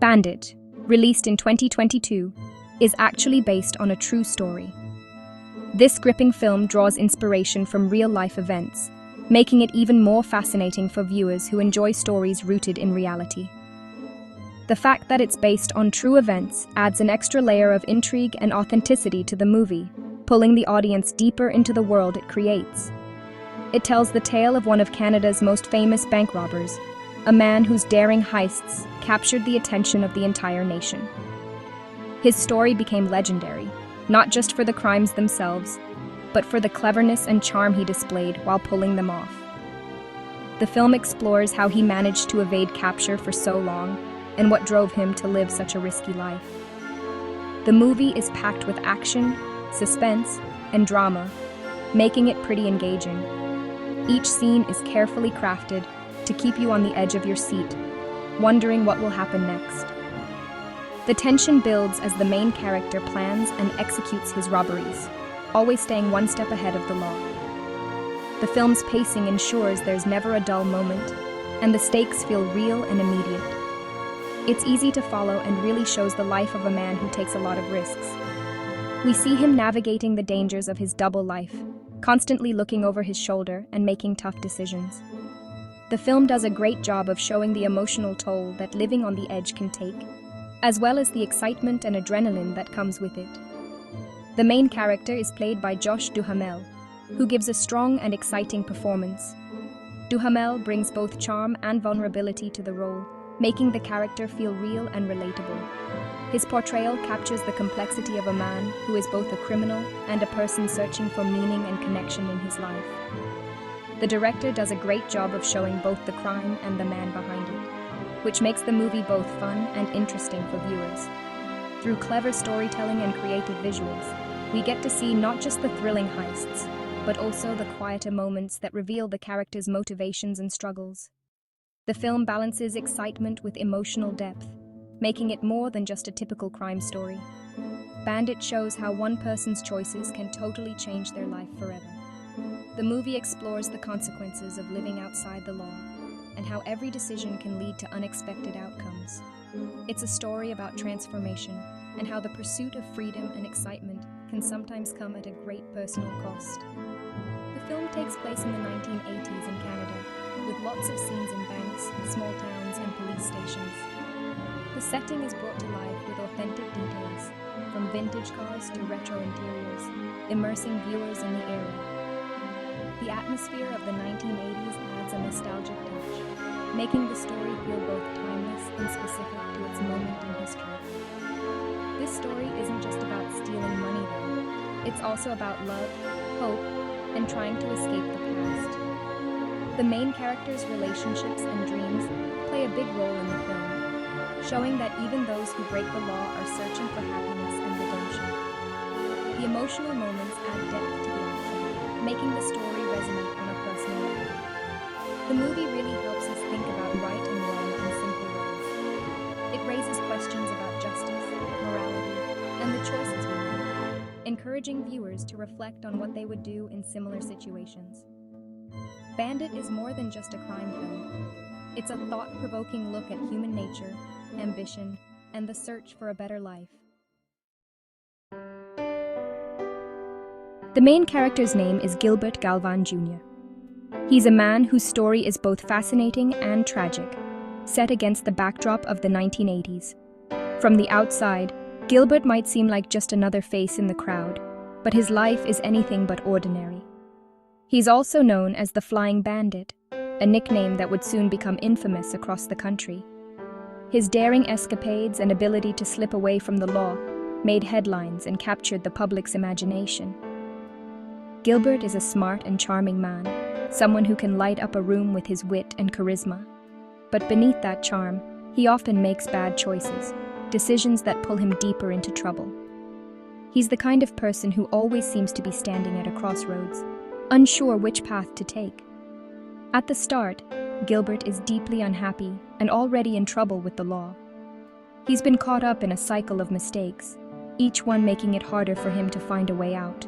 Bandit, released in 2022, is actually based on a true story. This gripping film draws inspiration from real-life events, making it even more fascinating for viewers who enjoy stories rooted in reality. The fact that it's based on true events adds an extra layer of intrigue and authenticity to the movie, pulling the audience deeper into the world it creates. It tells the tale of one of Canada's most famous bank robbers, a man whose daring heists captured the attention of the entire nation. His story became legendary, not just for the crimes themselves, but for the cleverness and charm he displayed while pulling them off. The film explores how he managed to evade capture for so long and what drove him to live such a risky life. The movie is packed with action, suspense, and drama, making it pretty engaging. Each scene is carefully crafted to keep you on the edge of your seat, wondering what will happen next. The tension builds as the main character plans and executes his robberies, always staying one step ahead of the law. The film's pacing ensures there's never a dull moment, and the stakes feel real and immediate. It's easy to follow and really shows the life of a man who takes a lot of risks. We see him navigating the dangers of his double life, constantly looking over his shoulder and making tough decisions. The film does a great job of showing the emotional toll that living on the edge can take, as well as the excitement and adrenaline that comes with it. The main character is played by Duhamel, who gives a strong and exciting performance. Duhamel brings both charm and vulnerability to the role, making the character feel real and relatable. His portrayal captures the complexity of a man who is both a criminal and a person searching for meaning and connection in his life. The director does a great job of showing both the crime and the man behind it, which makes the movie both fun and interesting for viewers. Through clever storytelling and creative visuals, we get to see not just the thrilling heists, but also the quieter moments that reveal the characters' motivations and struggles. The film balances excitement with emotional depth, making it more than just a typical crime story. Bandit shows how one person's choices can totally change their life forever. The movie explores the consequences of living outside the law and how every decision can lead to unexpected outcomes. It's a story about transformation and how the pursuit of freedom and excitement can sometimes come at a great personal cost. The film takes place in the 1980s in Canada, with lots of scenes in banks, small towns, and police stations. The setting is brought to life with authentic details, from vintage cars to retro interiors, immersing viewers in the era. The atmosphere of the 1980s adds a nostalgic touch, making the story feel both timeless and specific to its moment in history. This story isn't just about stealing money, though. It's also about love, hope, and trying to escape the past. The main characters' relationships and dreams play a big role in the film, showing that even those who break the law are searching for happiness and redemption. The emotional moments add depth to the action, making the story resonate on a personal level. The movie really helps us think about right and wrong in simple ways. It raises questions about justice, morality, and the choices we make, encouraging viewers to reflect on what they would do in similar situations. Bandit is more than just a crime film. It's a thought-provoking look at human nature, ambition, and the search for a better life. The main character's name is Gilbert Galvan Jr. He's a man whose story is both fascinating and tragic, set against the backdrop of the 1980s. From the outside, Gilbert might seem like just another face in the crowd, but his life is anything but ordinary. He's also known as the Flying Bandit, a nickname that would soon become infamous across the country. His daring escapades and ability to slip away from the law made headlines and captured the public's imagination. Gilbert is a smart and charming man, someone who can light up a room with his wit and charisma. But beneath that charm, he often makes bad choices, decisions that pull him deeper into trouble. He's the kind of person who always seems to be standing at a crossroads, unsure which path to take. At the start, Gilbert is deeply unhappy and already in trouble with the law. He's been caught up in a cycle of mistakes, each one making it harder for him to find a way out.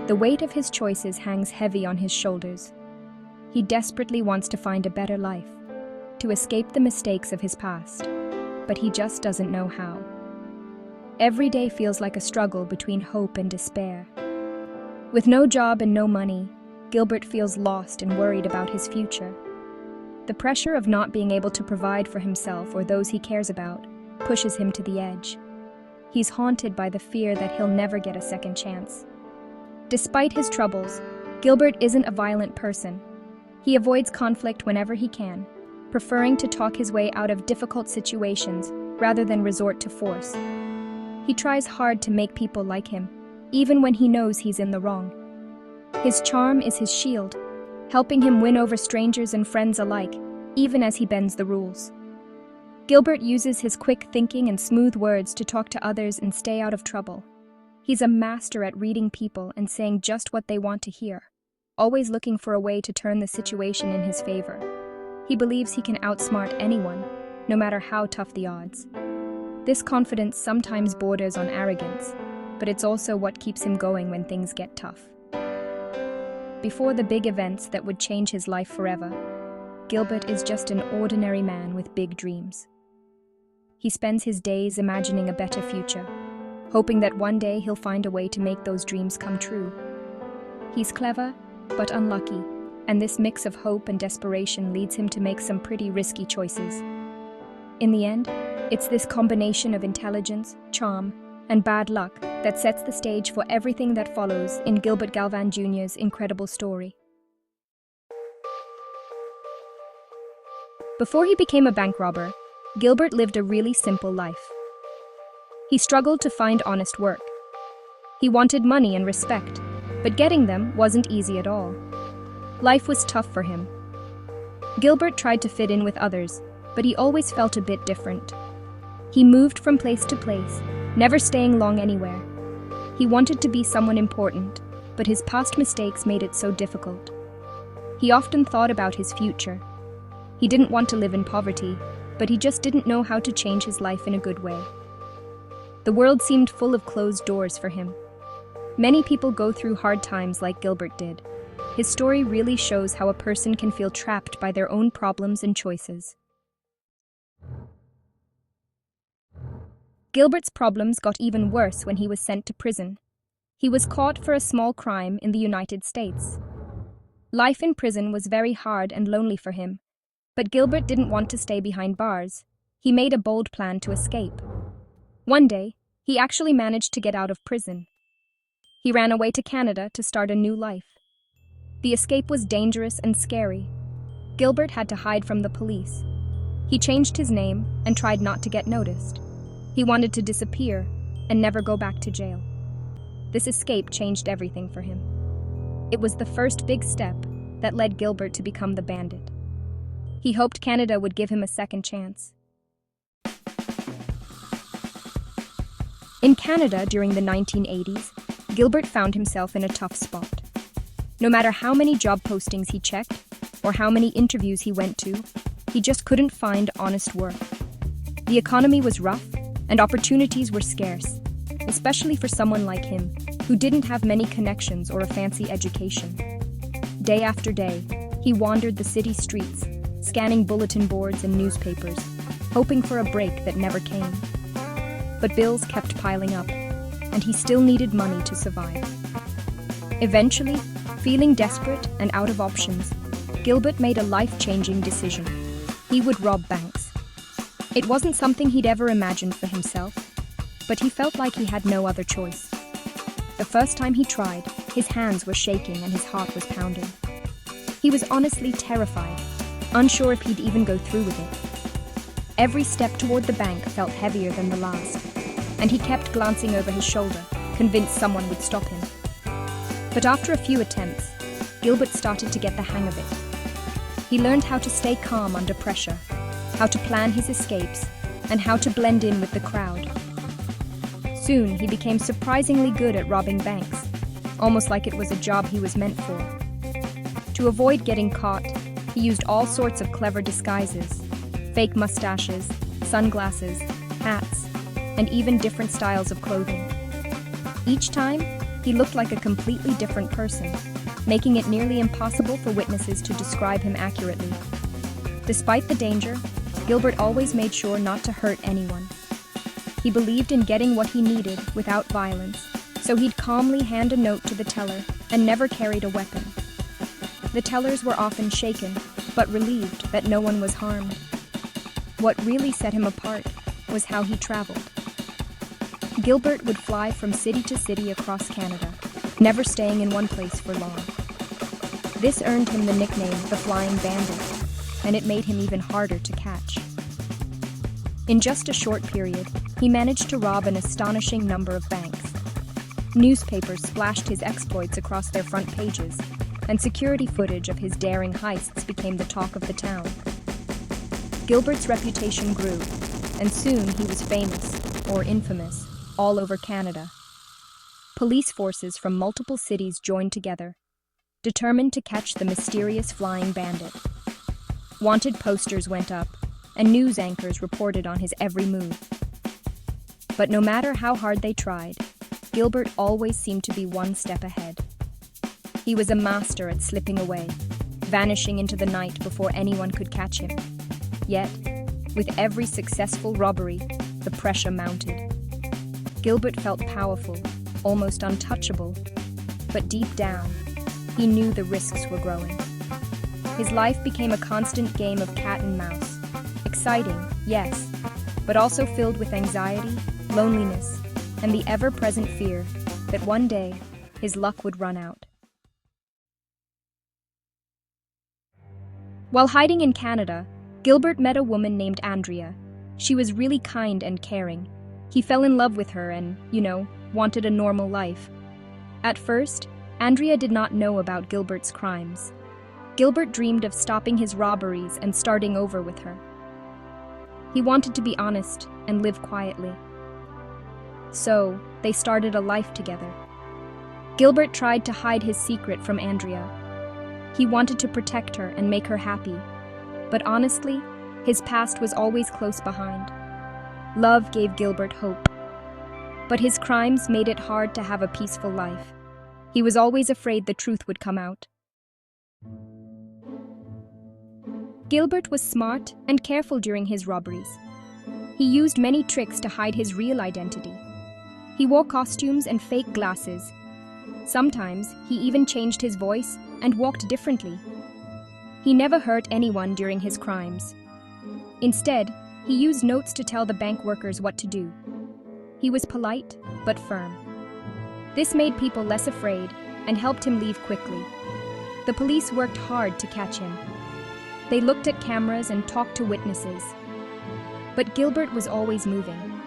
The weight of his choices hangs heavy on his shoulders. He desperately wants to find a better life, to escape the mistakes of his past. but he just doesn't know how. Every day feels like a struggle between hope and despair. With no job and no money, Gilbert feels lost and worried about his future. The pressure of not being able to provide for himself or those he cares about pushes him to the edge. He's haunted by the fear that he'll never get a second chance. Despite his troubles, Gilbert isn't a violent person. He avoids conflict whenever he can, preferring to talk his way out of difficult situations rather than resort to force. He tries hard to make people like him, even when he knows he's in the wrong. His charm is his shield, helping him win over strangers and friends alike, even as he bends the rules. Gilbert uses his quick thinking and smooth words to talk to others and stay out of trouble. He's a master at reading people and saying just what they want to hear, always looking for a way to turn the situation in his favor. He believes he can outsmart anyone, no matter how tough the odds. This confidence sometimes borders on arrogance, but it's also what keeps him going when things get tough. Before the big events that would change his life forever, Gilbert is just an ordinary man with big dreams. He spends his days imagining a better future, hoping that one day he'll find a way to make those dreams come true. He's clever, but unlucky, and this mix of hope and desperation leads him to make some pretty risky choices. In the end, it's this combination of intelligence, charm, and bad luck that sets the stage for everything that follows in Gilbert Galvan Jr.'s incredible story. Before he became a bank robber, Gilbert lived a really simple life. He struggled to find honest work. He wanted money and respect, but getting them wasn't easy at all. Life was tough for him. Gilbert tried to fit in with others, but he always felt a bit different. He moved from place to place, never staying long anywhere. He wanted to be someone important, but his past mistakes made it so difficult. He often thought about his future. He didn't want to live in poverty, but he just didn't know how to change his life in a good way. The world seemed full of closed doors for him. Many people go through hard times like Gilbert did. His story really shows how a person can feel trapped by their own problems and choices. Gilbert's problems got even worse when he was sent to prison. He was caught for a small crime in the United States. Life in prison was very hard and lonely for him, but Gilbert didn't want to stay behind bars. He made a bold plan to escape. One day, he actually managed to get out of prison. He ran away to Canada to start a new life. The escape was dangerous and scary. Gilbert had to hide from the police. He changed his name and tried not to get noticed. He wanted to disappear and never go back to jail. This escape changed everything for him. It was the first big step that led Gilbert to become the Bandit. He hoped Canada would give him a second chance. In Canada during the 1980s, Gilbert found himself in a tough spot. No matter how many job postings he checked or how many interviews he went to, he just couldn't find honest work. The economy was rough and opportunities were scarce, especially for someone like him, who didn't have many connections or a fancy education. Day after day, he wandered the city streets, scanning bulletin boards and newspapers, hoping for a break that never came. But bills kept piling up, and he still needed money to survive. Eventually, feeling desperate and out of options, Gilbert made a life-changing decision. He would rob banks. It wasn't something he'd ever imagined for himself, but he felt like he had no other choice. The first time he tried, his hands were shaking and his heart was pounding. He was honestly terrified, unsure if he'd even go through with it. Every step toward the bank felt heavier than the last, and he kept glancing over his shoulder, convinced someone would stop him. But after a few attempts, Gilbert started to get the hang of it. He learned how to stay calm under pressure, how to plan his escapes, and how to blend in with the crowd. Soon, he became surprisingly good at robbing banks, almost like it was a job he was meant for. To avoid getting caught, he used all sorts of clever disguises: fake mustaches, sunglasses, hats, and even different styles of clothing. Each time, he looked like a completely different person, making it nearly impossible for witnesses to describe him accurately. Despite the danger, Gilbert always made sure not to hurt anyone. He believed in getting what he needed without violence, so he'd calmly hand a note to the teller and never carried a weapon. The tellers were often shaken, but relieved that no one was harmed. What really set him apart was how he traveled. Gilbert would fly from city to city across Canada, never staying in one place for long. This earned him the nickname the Flying Bandit, and it made him even harder to catch. In just a short period, he managed to rob an astonishing number of banks. Newspapers splashed his exploits across their front pages, and security footage of his daring heists became the talk of the town. Gilbert's reputation grew, and soon he was famous, or infamous, all over Canada. Police forces from multiple cities joined together, determined to catch the mysterious flying bandit. Wanted posters went up, and news anchors reported on his every move. But no matter how hard they tried, Gilbert always seemed to be one step ahead. He was a master at slipping away, vanishing into the night before anyone could catch him. Yet, with every successful robbery, the pressure mounted. Gilbert felt powerful, almost untouchable, but deep down, he knew the risks were growing. His life became a constant game of cat and mouse. Exciting, yes, but also filled with anxiety, loneliness, and the ever-present fear that one day his luck would run out. While hiding in Canada, Gilbert met a woman named Andrea. She was really kind and caring. He fell in love with her and, wanted a normal life. At first, Andrea did not know about Gilbert's crimes. Gilbert dreamed of stopping his robberies and starting over with her. He wanted to be honest and live quietly. So, they started a life together. Gilbert tried to hide his secret from Andrea. He wanted to protect her and make her happy. But honestly, his past was always close behind. Love gave Gilbert hope. But his crimes made it hard to have a peaceful life. He was always afraid the truth would come out. Gilbert was smart and careful during his robberies. He used many tricks to hide his real identity. He wore costumes and fake glasses. Sometimes, he even changed his voice and walked differently. He never hurt anyone during his crimes. Instead, he used notes to tell the bank workers what to do. He was polite, but firm. This made people less afraid and helped him leave quickly. The police worked hard to catch him. They looked at cameras and talked to witnesses. But Gilbert was always moving.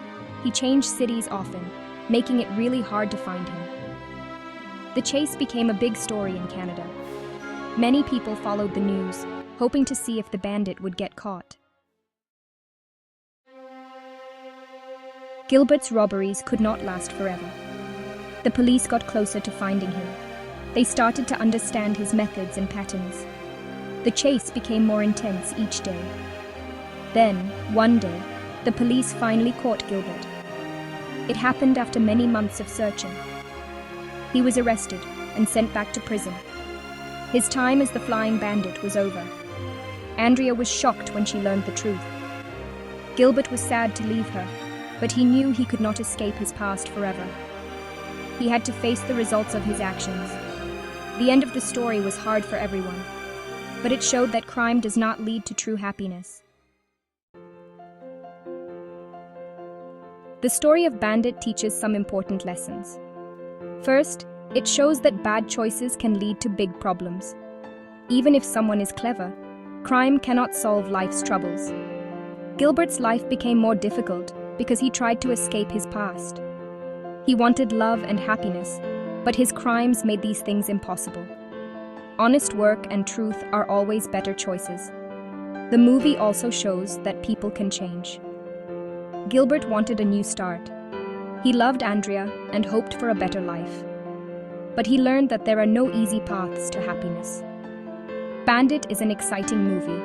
He changed cities often, making it really hard to find him. The chase became a big story in Canada. Many people followed the news, hoping to see if the bandit would get caught. Gilbert's robberies could not last forever. The police got closer to finding him. They started to understand his methods and patterns. The chase became more intense each day. Then, one day, the police finally caught Gilbert. It happened after many months of searching. He was arrested and sent back to prison. His time as the Flying Bandit was over. Andrea was shocked when she learned the truth. Gilbert was sad to leave her, but he knew he could not escape his past forever. He had to face the results of his actions. The end of the story was hard for everyone, but it showed that crime does not lead to true happiness. The story of Bandit teaches some important lessons. First, it shows that bad choices can lead to big problems. Even if someone is clever, crime cannot solve life's troubles. Gilbert's life became more difficult because he tried to escape his past. He wanted love and happiness, but his crimes made these things impossible. Honest work and truth are always better choices. The movie also shows that people can change. Gilbert wanted a new start. He loved Andrea and hoped for a better life. But he learned that there are no easy paths to happiness. Bandit is an exciting movie,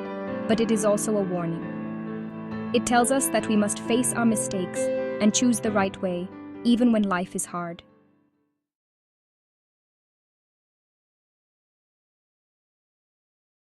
but it is also a warning. It tells us that we must face our mistakes and choose the right way, even when life is hard.